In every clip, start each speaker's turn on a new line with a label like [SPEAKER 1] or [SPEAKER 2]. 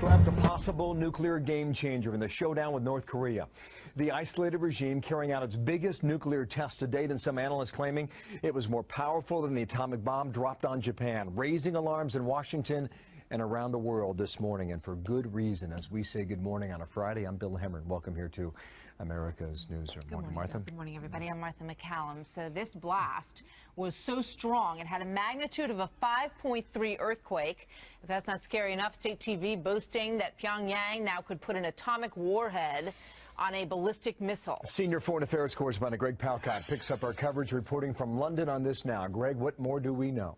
[SPEAKER 1] slept, a possible nuclear game changer in the showdown with North Korea. The isolated regime carrying out its biggest nuclear test to date, and some analysts claiming it was more powerful than the atomic bomb dropped on Japan, raising alarms in Washington and around the world this morning, and for good reason. As we say good morning on a Friday, I'm Bill Hemmer. Welcome here to America's Newsroom.
[SPEAKER 2] Good morning,
[SPEAKER 1] Martha.
[SPEAKER 2] Good morning, everybody. I'm Martha McCallum. So this blast was so strong, it had a magnitude of a 5.3 earthquake. If that's not scary enough, state TV boasting that Pyongyang now could put an atomic warhead on a ballistic missile.
[SPEAKER 1] Senior Foreign Affairs correspondent Greg Palcott picks up our coverage, reporting from London on this now. Greg, what more do we know?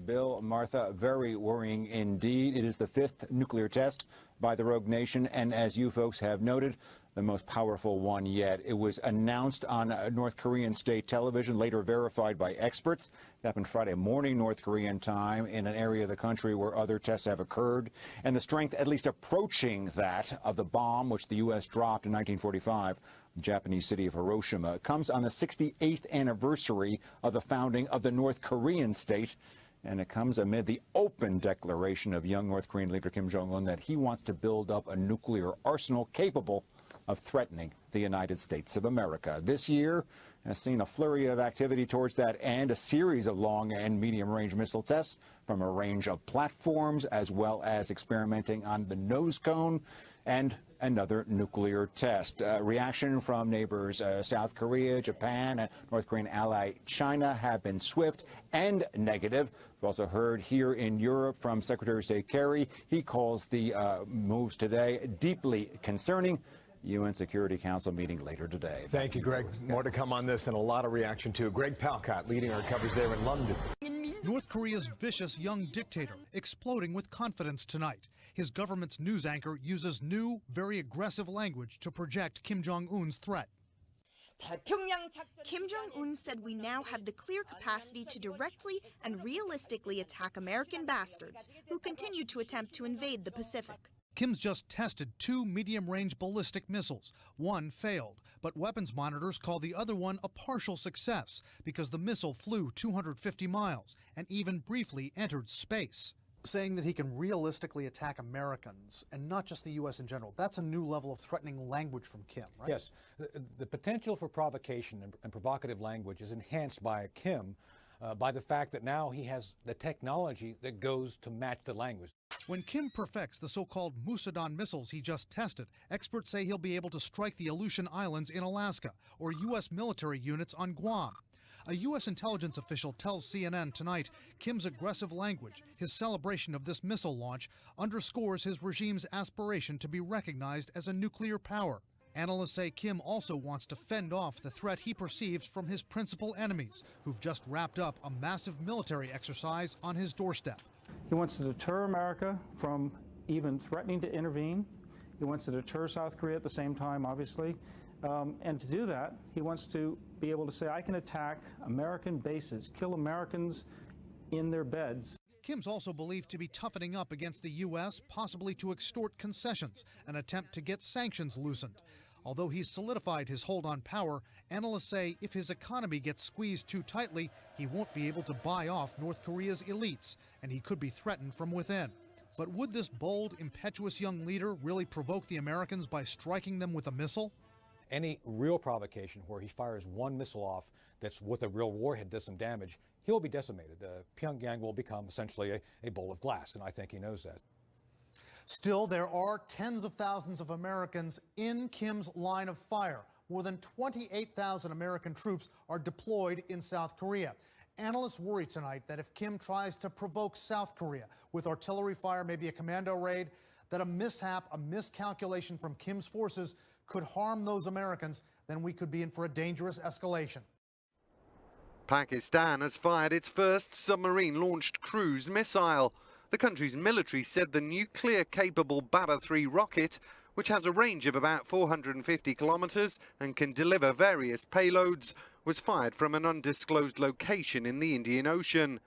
[SPEAKER 3] Bill, Martha, very worrying indeed. It is the fifth nuclear test by the rogue nation, and as you folks have noted, the most powerful one yet. It was announced on North Korean state television, later verified by experts. It happened Friday morning, North Korean time, in an area of the country where other tests have occurred. And the strength, at least approaching that, of the bomb which the U.S. dropped in 1945, the Japanese city of Hiroshima, comes on the 68th anniversary of the founding of the North Korean state. And it comes amid the open declaration of young North Korean leader Kim Jong-un that he wants to build up a nuclear arsenal capable of threatening the United States of America. This year has seen a flurry of activity towards that end, a series of long and medium-range missile tests from a range of platforms, as well as experimenting on the nose cone and another nuclear test. Reaction from neighbors South Korea, Japan, and North Korean ally China have been swift and negative. We've also heard here in Europe from Secretary of State Kerry. He calls the moves today deeply concerning. UN Security Council meeting later today.
[SPEAKER 1] Thank you, Greg. More to come on this, and a lot of reaction too. Greg Palcott leading our coverage there in London.
[SPEAKER 4] North Korea's vicious young dictator exploding with confidence tonight. His government's news anchor uses new, very aggressive language to project Kim Jong-un's threat.
[SPEAKER 5] Kim Jong-un said we now have the clear capacity to directly and realistically attack American bastards who continue to attempt to invade the Pacific.
[SPEAKER 4] Kim's just tested two medium-range ballistic missiles. One failed, but weapons monitors call the other one a partial success because the missile flew 250 miles and even briefly entered space.
[SPEAKER 6] Saying that he can realistically attack Americans and not just the U.S. in general, that's a new level of threatening language from Kim, right?
[SPEAKER 7] Yes. The potential for provocation and provocative language is enhanced by Kim by the fact that now he has the technology that goes to match the language.
[SPEAKER 4] When Kim perfects the so-called Musadon missiles he just tested, experts say he'll be able to strike the Aleutian Islands in Alaska or U.S. military units on Guam. A U.S. intelligence official tells CNN tonight Kim's aggressive language, his celebration of this missile launch, underscores his regime's aspiration to be recognized as a nuclear power. Analysts say Kim also wants to fend off the threat he perceives from his principal enemies, who've just wrapped up a massive military exercise on his doorstep.
[SPEAKER 8] He wants to deter America from even threatening to intervene. He wants to deter South Korea at the same time, obviously. And to do that, he wants to be able to say, I can attack American bases, kill Americans in their beds.
[SPEAKER 4] Kim's also believed to be toughening up against the U.S., possibly to extort concessions, an attempt to get sanctions loosened. Although he's solidified his hold on power, analysts say if his economy gets squeezed too tightly, he won't be able to buy off North Korea's elites, and he could be threatened from within. But would this bold, impetuous young leader really provoke the Americans by striking them with a missile?
[SPEAKER 7] Any real provocation where he fires one missile off that's with a real warhead does some damage, he'll be decimated. Pyongyang will become essentially a bowl of glass, and I think he knows that.
[SPEAKER 6] Still, there are tens of thousands of Americans in Kim's line of fire. More than 28,000 American troops are deployed in South Korea. Analysts worry tonight that if Kim tries to provoke South Korea with artillery fire, maybe a commando raid, that a mishap, a miscalculation from Kim's forces could harm those Americans, then we could be in for a dangerous escalation.
[SPEAKER 9] Pakistan has fired its first submarine-launched cruise missile. The country's military said the nuclear-capable Baba-3 rocket, which has a range of about 450 kilometers and can deliver various payloads, was fired from an undisclosed location in the Indian Ocean.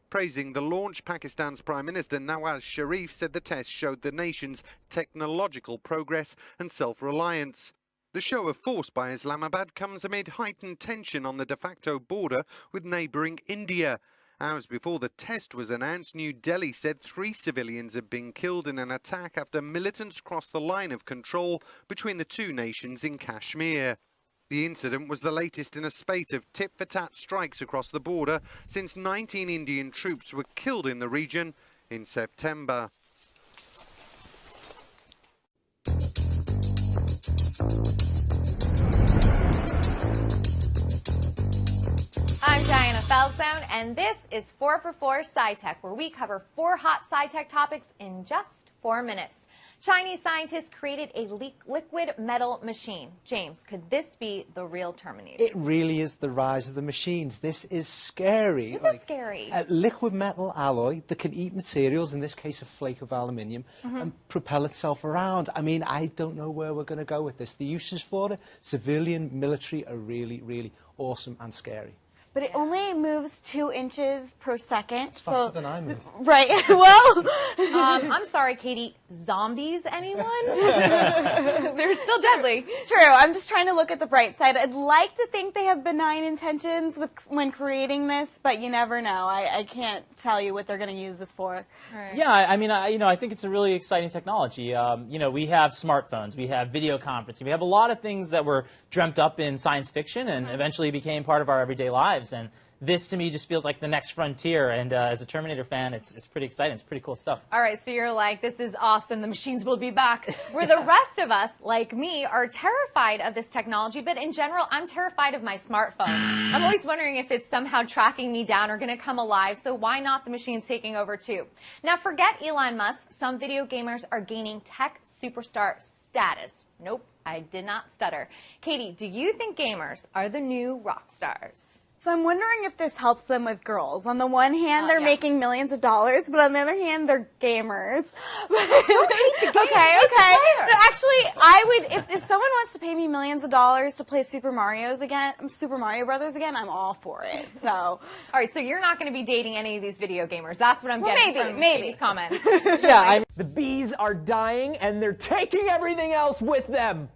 [SPEAKER 9] Praising the launch, Pakistan's Prime Minister Nawaz Sharif said the test showed the nation's technological progress and self-reliance. The show of force by Islamabad comes amid heightened tension on the de facto border with neighbouring India, Hours before the test was announced, New Delhi said 3 civilians had been killed in an attack after militants crossed the line of control between the two nations in Kashmir. The incident was the latest in a spate of tit-for-tat strikes across the border since 19 Indian troops were killed in the region in September.
[SPEAKER 10] I'm Diana Feldstone, and this is 4 for 4 SciTech, where we cover 4 hot SciTech topics in just 4 minutes. Chinese scientists created a liquid metal machine. James, could this be the real Terminator?
[SPEAKER 11] It really is the rise of the machines. This is scary.
[SPEAKER 10] This is scary.
[SPEAKER 11] A liquid metal alloy that can eat materials, in this case a flake of aluminium, and propel itself around. I mean, I don't know where we're going to go with this. The uses for it, civilian, military, are really, really awesome and scary.
[SPEAKER 12] But it only moves 2 inches per second.
[SPEAKER 11] It's faster than I move.
[SPEAKER 12] Right. Well,
[SPEAKER 10] I'm sorry, Katie. Zombies, anyone? They're still deadly.
[SPEAKER 12] True. I'm just trying to look at the bright side. I'd like to think they have benign intentions when creating this, but you never know. I can't tell you what they're going to use this for.
[SPEAKER 13] Right. Yeah, I mean, I think it's a really exciting technology. We have smartphones, we have video conferencing, we have a lot of things that were dreamt up in science fiction and eventually became part of our everyday lives. And this, to me, just feels like the next frontier. And as a Terminator fan, it's pretty exciting. It's pretty cool stuff.
[SPEAKER 10] All right, so you're like, this is awesome. The machines will be back. Where the rest of us, like me, are terrified of this technology. But in general, I'm terrified of my smartphone. I'm always wondering if it's somehow tracking me down or going to come alive. So why not the machines taking over, too? Now, forget Elon Musk. Some video gamers are gaining tech superstar status. Nope, I did not stutter. Katie, do you think gamers are the new rock stars?
[SPEAKER 12] So I'm wondering if this helps them with girls. On the one hand, they're making millions of dollars, but on the other hand, they're gamers.
[SPEAKER 10] Don't hate the game.
[SPEAKER 12] Okay. But actually, if someone wants to pay me millions of dollars to play Super Mario Brothers again, I'm all for it. So.
[SPEAKER 10] All right, so you're not going to be dating any of these video gamers. That's what I'm getting from Katie's comments.
[SPEAKER 14] Yeah, the bees are dying, and they're taking everything else with them.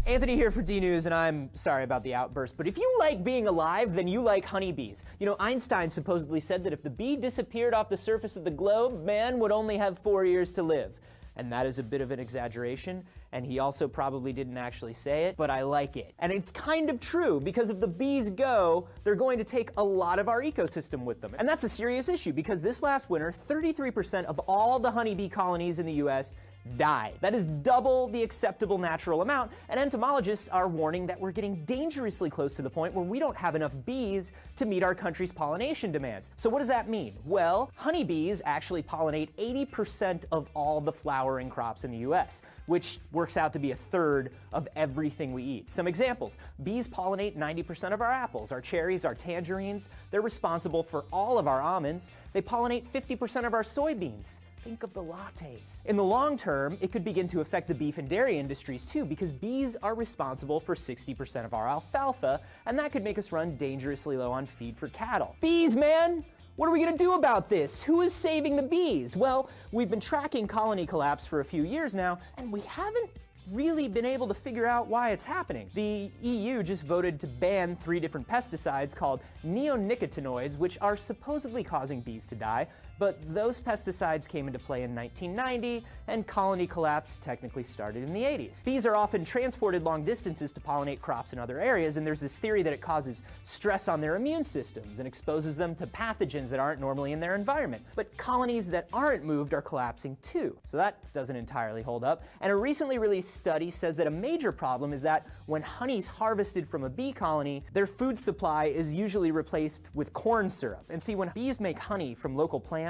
[SPEAKER 14] Anthony here for D-News, and I'm sorry about the outburst, but if you like being alive, then you like honeybees. You know, Einstein supposedly said that if the bee disappeared off the surface of the globe, man would only have 4 years to live. And that is a bit of an exaggeration, and he also probably didn't actually say it, but I like it. And it's kind of true, because if the bees go, they're going to take a lot of our ecosystem with them. And that's a serious issue, because this last winter, 33% of all the honeybee colonies in the US died. That is double the acceptable natural amount, and entomologists are warning that we're getting dangerously close to the point where we don't have enough bees to meet our country's pollination demands. So what does that mean? Well, honeybees actually pollinate 80% of all the flowering crops in the US, which works out to be 1/3 of everything we eat. Some examples: bees pollinate 90% of our apples, our cherries, our tangerines. They're responsible for all of our almonds. They pollinate 50% of our soybeans. Think of the lattes. In the long term, it could begin to affect the beef and dairy industries too, because bees are responsible for 60% of our alfalfa, and that could make us run dangerously low on feed for cattle. Bees, man! What are we going to do about this? Who is saving the bees? Well, we've been tracking colony collapse for a few years now, and we haven't really been able to figure out why it's happening. The EU just voted to ban 3 different pesticides called neonicotinoids, which are supposedly causing bees to die, but those pesticides came into play in 1990, and colony collapse technically started in the 80s. Bees are often transported long distances to pollinate crops in other areas, and there's this theory that it causes stress on their immune systems and exposes them to pathogens that aren't normally in their environment. But colonies that aren't moved are collapsing too, so that doesn't entirely hold up. And a recently released study says that a major problem is that when honey's harvested from a bee colony, their food supply is usually replaced with corn syrup. And see, when bees make honey from local plants,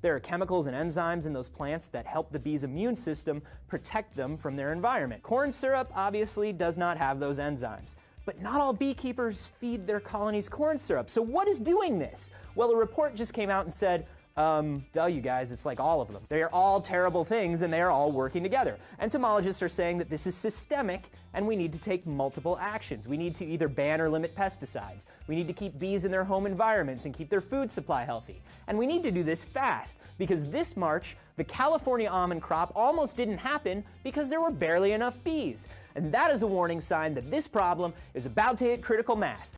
[SPEAKER 14] there are chemicals and enzymes in those plants that help the bee's immune system protect them from their environment. Corn syrup obviously does not have those enzymes. But not all beekeepers feed their colonies corn syrup. So what is doing this? Well, a report just came out and said Duh, you guys, it's like all of them. They are all terrible things and they are all working together. Entomologists are saying that this is systemic and we need to take multiple actions. We need to either ban or limit pesticides. We need to keep bees in their home environments and keep their food supply healthy. And we need to do this fast because this March, the California almond crop almost didn't happen because there were barely enough bees. And that is a warning sign that this problem is about to hit critical mass.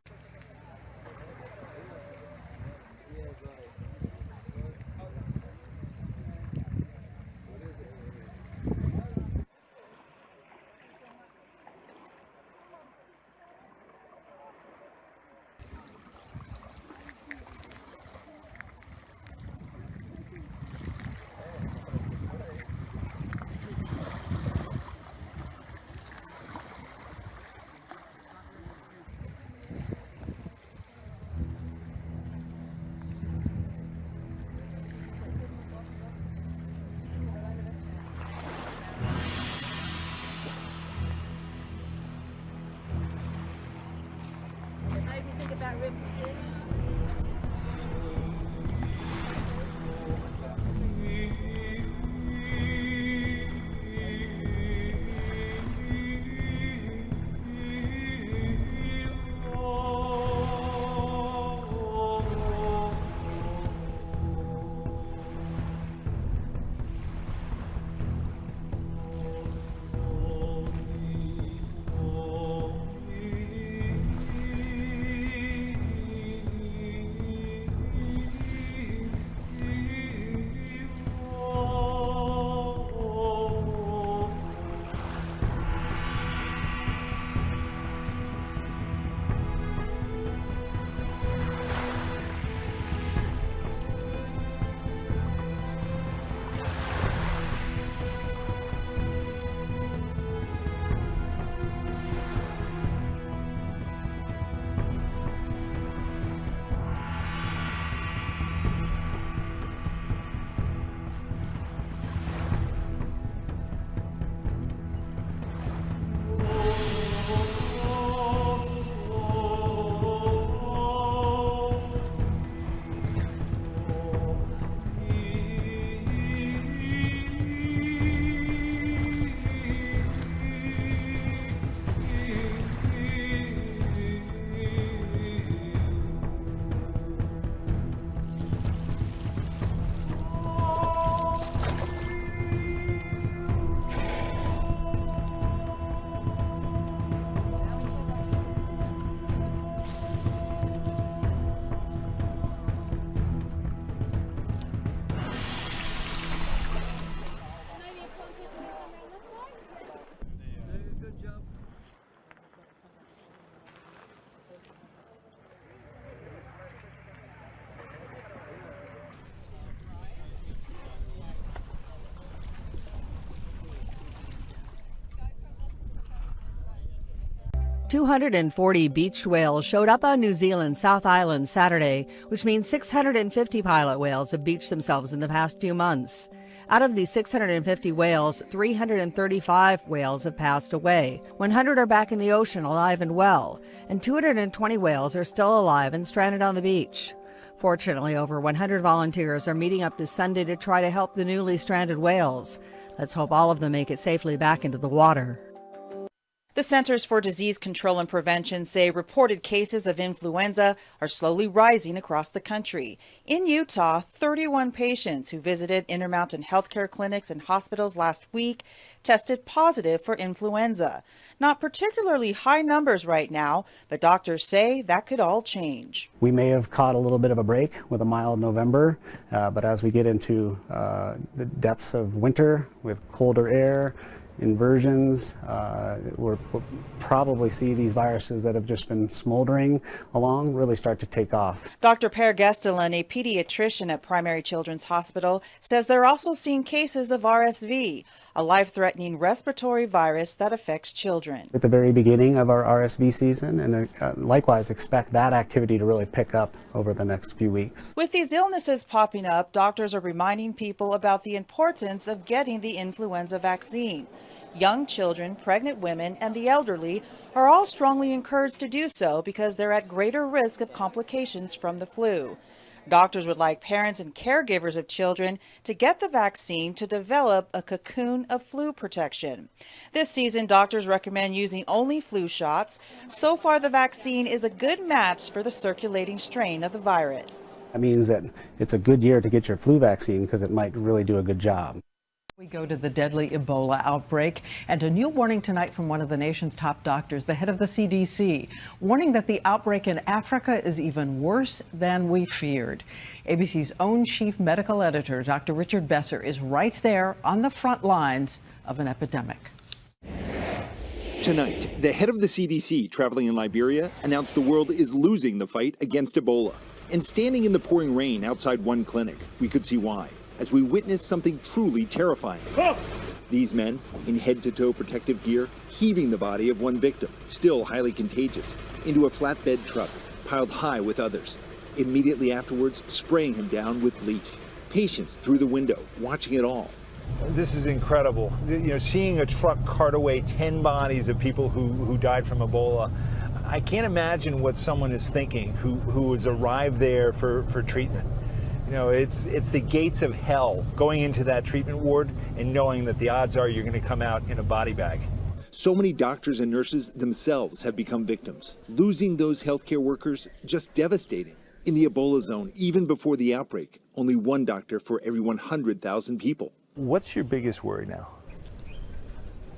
[SPEAKER 15] "240 beached whales showed up on New Zealand's South Island Saturday, which means 650 pilot whales have beached themselves in the past few months. Out of these 650 whales, 335 whales have passed away. 100 are back in the ocean alive and well, and 220 whales are still alive and stranded on the beach. Fortunately, over 100 volunteers are meeting up this Sunday to try to help the newly stranded whales. Let's hope all of them make it safely back into the water."
[SPEAKER 16] The Centers for Disease Control and Prevention say reported cases of influenza are slowly rising across the country. In Utah, 31 patients who visited Intermountain healthcare clinics and hospitals last week tested positive for influenza. Not particularly high numbers right now, but doctors say that could all change.
[SPEAKER 17] We may have caught a little bit of a break with a mild November, but as we get into the depths of winter with colder air, inversions, we'll probably see these viruses that have just been smoldering along really start to take off.
[SPEAKER 16] Dr. Per Gestelen, a pediatrician at Primary Children's Hospital, says they're also seeing cases of RSV, a life-threatening respiratory virus that affects children.
[SPEAKER 17] At the very beginning of our RSV season, and likewise expect that activity to really pick up over the next few weeks.
[SPEAKER 16] With these illnesses popping up, doctors are reminding people about the importance of getting the influenza vaccine. Young children, pregnant women, and the elderly are all strongly encouraged to do so because they're at greater risk of complications from the flu. Doctors would like parents and caregivers of children to get the vaccine to develop a cocoon of flu protection. This season, doctors recommend using only flu shots. So far, the vaccine is a good match for the circulating strain of the virus.
[SPEAKER 17] That means that it's a good year to get your flu vaccine because it might really do a good job.
[SPEAKER 18] We go to the deadly Ebola outbreak and a new warning tonight from one of the nation's top doctors, the head of the CDC, warning that the outbreak in Africa is even worse than we feared. ABC's own chief medical editor, Dr. Richard Besser, is right there on the front lines of an epidemic.
[SPEAKER 19] Tonight, the head of the CDC traveling in Liberia announced the world is losing the fight against Ebola. And standing in the pouring rain outside one clinic, we could see why, as we witnessed something truly terrifying. These men, in head-to-toe protective gear, heaving the body of one victim, still highly contagious, into a flatbed truck, piled high with others. Immediately afterwards, spraying him down with bleach. Patients through the window, watching it all.
[SPEAKER 20] This is incredible. Seeing a truck cart away 10 bodies of people who died from Ebola. I can't imagine what someone is thinking who has arrived there for treatment. It's the gates of hell, going into that treatment ward and knowing that the odds are you're going to come out in a body bag.
[SPEAKER 19] So many doctors and nurses themselves have become victims. Losing those healthcare workers, just devastating. In the Ebola zone, even before the outbreak, only one doctor for every 100,000 people.
[SPEAKER 20] What's your biggest worry now?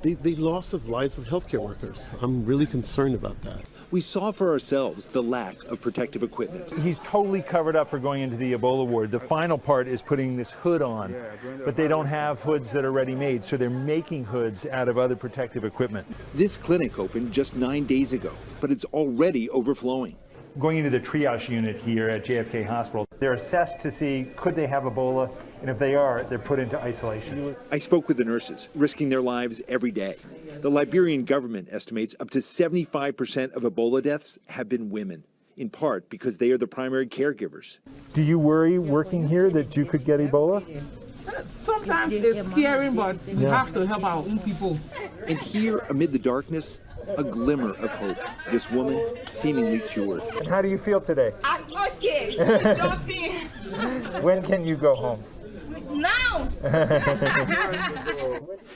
[SPEAKER 21] The loss of lives of healthcare workers. I'm really concerned about that.
[SPEAKER 19] We saw for ourselves the lack of protective equipment.
[SPEAKER 20] He's totally covered up for going into the Ebola ward. The final part is putting this hood on, but they don't have hoods that are ready-made, so they're making hoods out of other protective equipment.
[SPEAKER 19] This clinic opened just 9 days ago, but it's already overflowing.
[SPEAKER 20] Going into the triage unit here at JFK Hospital, they're assessed to see could they have Ebola, and if they are, they're put into isolation.
[SPEAKER 19] I spoke with the nurses, risking their lives every day. The Liberian government estimates up to 75% of Ebola deaths have been women, in part because they are the primary caregivers.
[SPEAKER 20] Do you worry working here that you could get Ebola?
[SPEAKER 22] Sometimes it's scary, but we have to help our own people.
[SPEAKER 19] And here, amid the darkness, a glimmer of hope. This woman seemingly cured.
[SPEAKER 20] And how do you feel today?
[SPEAKER 22] I'm okay. Jump in.
[SPEAKER 20] When can you go home?
[SPEAKER 22] Now.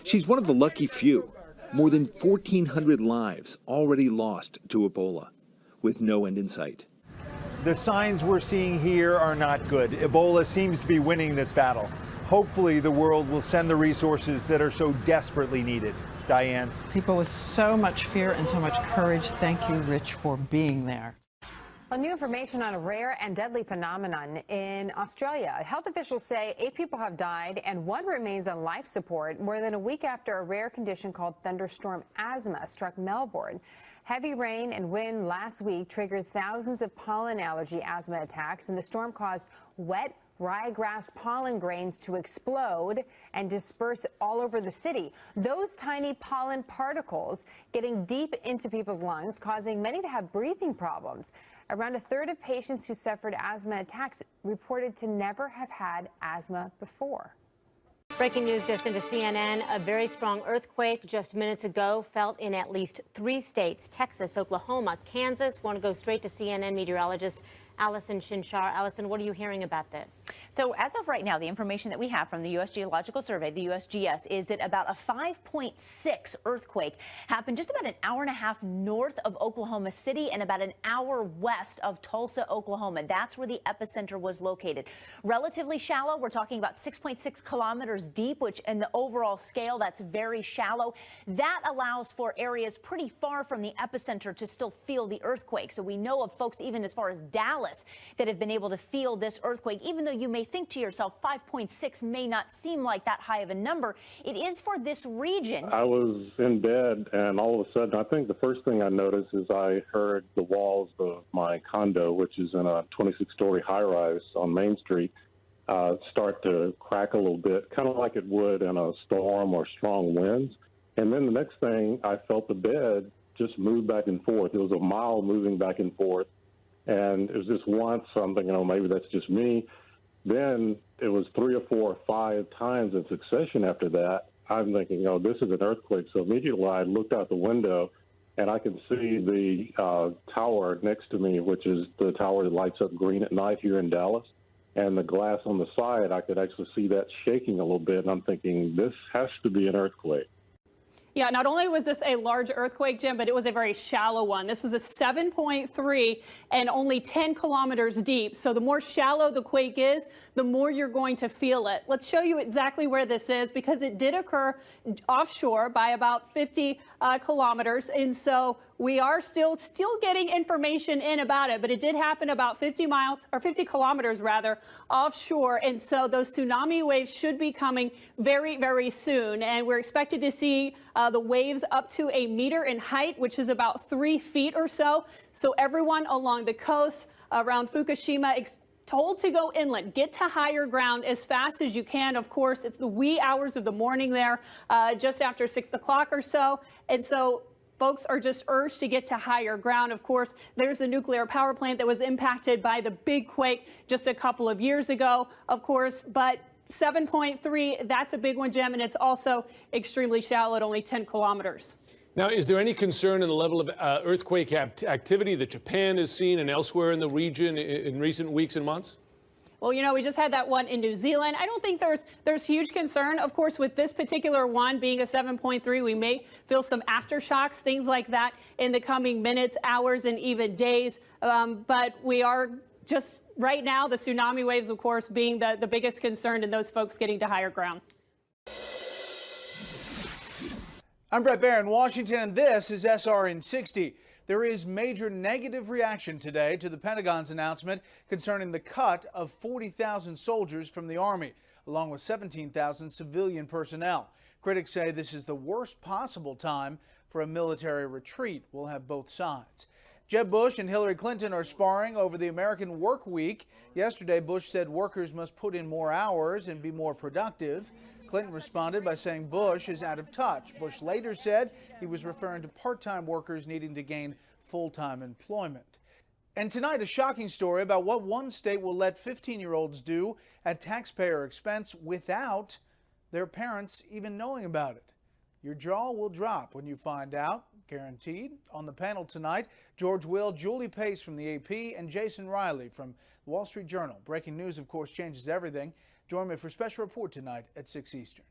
[SPEAKER 19] She's one of the lucky few. More than 1,400 lives already lost to Ebola, with no end in sight.
[SPEAKER 20] The signs we're seeing here are not good. Ebola seems to be winning this battle. Hopefully the world will send the resources that are so desperately needed. Diane.
[SPEAKER 18] People with so much fear and so much courage, thank you, Rich, for being there.
[SPEAKER 23] Well, new information on a rare and deadly phenomenon in Australia. Health officials say 8 people have died and 1 remains on life support more than a week after a rare condition called thunderstorm asthma struck Melbourne. Heavy rain and wind last week triggered thousands of pollen allergy asthma attacks, and the storm caused wet ryegrass pollen grains to explode and disperse all over the city. Those tiny pollen particles getting deep into people's lungs, causing many to have breathing problems. Around a third of patients who suffered asthma attacks reported to never have had asthma before.
[SPEAKER 24] Breaking news just into CNN. A very strong earthquake just minutes ago felt in at least 3 states, Texas, Oklahoma, Kansas. Want to go straight to CNN meteorologist Allison Shinshar. Allison, what are you hearing about this?
[SPEAKER 25] So as of right now, the information that we have from the U.S. Geological Survey, the USGS, is that about a 5.6 earthquake happened just about an hour and a half north of Oklahoma City and about an hour west of Tulsa, Oklahoma. That's where the epicenter was located. Relatively shallow. We're talking about 6.6 kilometers deep, which in the overall scale, that's very shallow. That allows for areas pretty far from the epicenter to still feel the earthquake. So we know of folks even as far as Dallas that have been able to feel this earthquake. Even though you may think to yourself 5.6 may not seem like that high of a number, it is for this region.
[SPEAKER 26] I was in bed, and all of a sudden, I think the first thing I noticed is I heard the walls of my condo, which is in a 26-story high-rise on Main Street, start to crack a little bit, kind of like it would in a storm or strong winds. And then the next thing, I felt the bed just move back and forth. It was a mile moving back and forth. And it was just once, something, maybe that's just me. Then it was 3 or 4 or 5 times in succession after that. I'm thinking, this is an earthquake. So immediately I looked out the window and I can see the tower next to me, which is the tower that lights up green at night here in Dallas. and the glass on the side, I could actually see that shaking a little bit. And I'm thinking, this has to be an earthquake.
[SPEAKER 1] Yeah, not only was this a large earthquake, Jim, but it was a very shallow one. This was a 7.3 and only 10 kilometers deep. So the more shallow the quake is, the more you're going to feel it. Let's show you exactly where this is, because it did occur offshore by about 50 kilometers. And so we are still getting information in about it, but it did happen about 50 miles, or 50 kilometers rather, offshore. And so those tsunami waves should be coming very, very soon. And we're expected to see the waves up to 1 meter in height, which is about 3 feet or so. So everyone along the coast around Fukushima told to go inland, get to higher ground as fast as you can. Of course, it's the wee hours of the morning there, just after 6 o'clock or so. And so folks are just urged to get to higher ground. Of course, there's a nuclear power plant that was impacted by the big quake just a couple of years ago, of course, but 7.3, that's a big one, Jim, and it's also extremely shallow at only 10 kilometers.
[SPEAKER 2] Now, is there any concern in the level of earthquake activity that Japan has seen and elsewhere in the region in recent weeks and months?
[SPEAKER 1] Well, you know, we just had that one in New Zealand. I don't think there's huge concern. Of course, with this particular one being a 7.3, we may feel some aftershocks, things like that in the coming minutes, hours, and even days. But we are just right now, the tsunami waves, of course, being the biggest concern, and those folks getting to higher ground.
[SPEAKER 3] I'm Brett Baer in Washington, and this is SRN 60. There is major negative reaction today to the Pentagon's announcement concerning the cut of 40,000 soldiers from the Army, along with 17,000 civilian personnel. Critics say this is the worst possible time for a military retreat. We'll have both sides. Jeb Bush and Hillary Clinton are sparring over the American work week. Yesterday, Bush said workers must put in more hours and be more productive. Clinton responded by saying Bush is out of touch. Bush later said he was referring to part-time workers needing to gain full-time employment. And tonight, a shocking story about what one state will let 15-year-olds do at taxpayer expense without their parents even knowing about it. Your jaw will drop when you find out, guaranteed. On the panel tonight, George Will, Julie Pace from the AP, and Jason Riley from the Wall Street Journal. Breaking news, of course, changes everything. Join me for a special report tonight at 6 Eastern.